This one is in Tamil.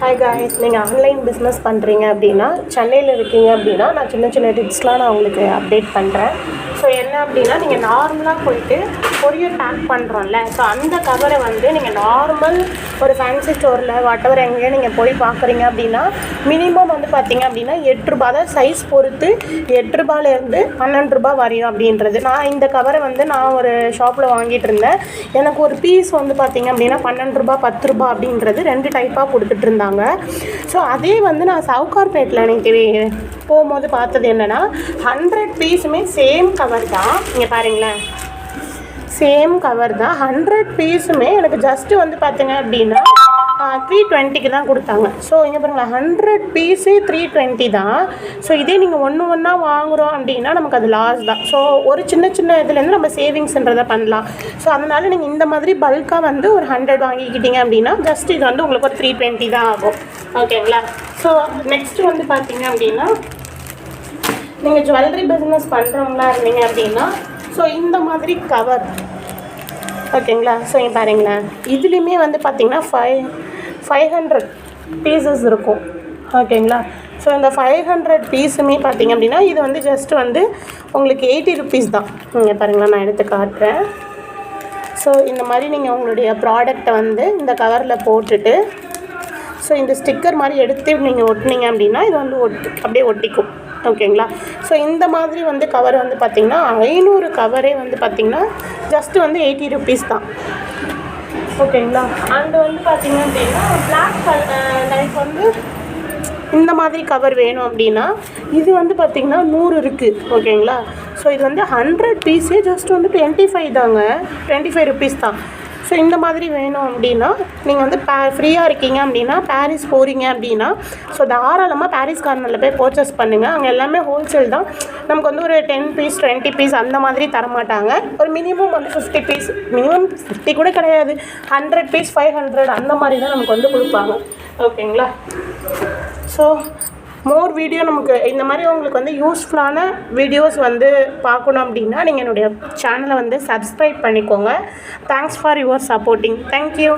ஹாய் காய்ஸ், நீங்கள் ஆன்லைன் பிஸ்னஸ் பண்ணுறீங்க அப்படின்னா, சென்னையில் இருக்கீங்க அப்படின்னா, நான் சின்ன சின்ன டிப்ஸ்லாம் நான் உங்களுக்கு அப்டேட் பண்ணுறேன். ஸோ என்ன அப்படின்னா, நீங்கள் நார்மலாக போய்ட்டு கொரியர் பேக் பண்ணுறோம்ல, ஸோ அந்த கவரை வந்து நீங்கள் நார்மல் ஒரு ஃபேன்சி ஸ்டோரில் வாட்டவர் எங்கேயோ நீங்கள் போய் பார்க்குறீங்க அப்படின்னா, மினிமம் வந்து பார்த்தீங்க அப்படின்னா 8 ரூபா தான், சைஸ் பொறுத்து 8 ரூபாயிலேருந்து 12 ரூபா வரையும் அப்படின்றது. நான் இந்த கவரை வந்து நான் ஒரு ஷாப்பில் வாங்கிட்டு இருந்தேன். எனக்கு ஒரு பீஸ் வந்து பார்த்தீங்க அப்படின்னா 12 ரூபா 10 ரூபா அப்படின்றது 2 டைப்பாக கொடுத்துட்டு இருந்தாங்க. ஸோ அதே வந்து நான் சவுகார்பேட்டில் எனக்கு போகும்போது பார்த்தது என்னென்னா, 100 பீஸுமே சேம் கவர் தான். இங்கே பாருங்களேன், சேம் கவர் தான். 100 பீஸுமே எனக்கு ஜஸ்ட்டு வந்து பார்த்தீங்க அப்படின்னா 320க்கு தான் கொடுத்தாங்க. ஸோ இங்கே பாருங்களேன், 100 பீஸு 320 தான். ஸோ இதே நீங்கள் ஒன்று ஒன்றா வாங்குகிறோம் அப்படின்னா நமக்கு அது லாஸ் தான். ஸோ ஒரு சின்ன சின்ன இதுலேருந்து நம்ம சேவிங்ஸ்ன்றதை பண்ணலாம். ஸோ அதனால் நீங்கள் இந்த மாதிரி பல்காக வந்து ஒரு 100 வாங்கிக்கிட்டீங்க அப்படின்னா ஜஸ்ட் இது வந்து உங்களுக்கு ஒரு 320 தான் ஆகும். ஓகேங்களா? ஸோ நெக்ஸ்ட்டு வந்து பார்த்தீங்க அப்படின்னா, நீங்கள் ஜுவல்லரி பிஸ்னஸ் பண்ணுறவங்களா இருந்தீங்க அப்படின்னா, ஸோ இந்த மாதிரி கவர் ஓகேங்களா. ஸோ இங்கே பாருங்களேன், இதுலேயுமே வந்து பார்த்திங்கன்னா 500 பீசஸ் இருக்கும். ஓகேங்களா. ஸோ இந்த 500 பீஸுமே பார்த்திங்க அப்படின்னா இது வந்து ஜஸ்ட் வந்து உங்களுக்கு 80 ருபீஸ் தான். இங்கே பாருங்களேன், நான் எடுத்து காட்டுறேன். ஸோ இந்த மாதிரி நீங்கள் உங்களுடைய ப்ராடக்டை வந்து இந்த கவரில் போட்டுட்டு, ஸோ இந்த ஸ்டிக்கர் மாதிரி எடுத்து நீங்கள் ஒட்டினீங்க அப்படின்னா இது வந்து அப்படியே ஒட்டிக்கும். ஓகேங்களா. ஸோ இந்த மாதிரி வந்து கவர் வந்து பார்த்திங்கன்னா 500 கவரே வந்து பார்த்திங்கன்னா ஜஸ்ட்டு வந்து 80 ருபீஸ் தான். ஓகேங்களா. அண்டு வந்து பார்த்திங்க அப்படின்னா பிளாக் லைக் வந்து இந்த மாதிரி கவர் வேணும் அப்படின்னா இது வந்து பார்த்திங்கன்னா 100 இருக்குது. ஓகேங்களா. ஸோ இது வந்து 100 பீஸே ஜஸ்ட் வந்து 25 தாங்க, 25 ருபீஸ் தான். ஸோ இந்த மாதிரி வேணும் அப்படின்னா நீங்கள் வந்து ஃப்ரீயாக இருக்கீங்க அப்படின்னா பாரிஸ் போகிறீங்க அப்படின்னா, ஸோ தாராளமாக பாரிஸ் கார்னரில் போய் பர்ச்சேஸ் பண்ணுங்கள். அங்கே எல்லாமே ஹோல்சேல் தான். நமக்கு வந்து ஒரு 10 பீஸ் 20 பீஸ் அந்த மாதிரி தரமாட்டாங்க. ஒரு மினிமம் வந்து 50 பீஸ், மினிமம் 50 கூட கிடையாது, 100 பீஸ் 500 அந்த மாதிரி தான் நமக்கு வந்து கொடுப்பாங்க. ஓகேங்களா. ஸோ மோர் வீடியோ நமக்கு இந்த மாதிரி உங்களுக்கு வந்து யூஸ்ஃபுல்லான வீடியோஸ் வந்து பார்க்கணும் அப்படின்னா நீங்கள் என்னுடைய சேனலை வந்து சப்ஸ்கிரைப் பண்ணிக்கோங்க. Thanks for your supporting. Thank you.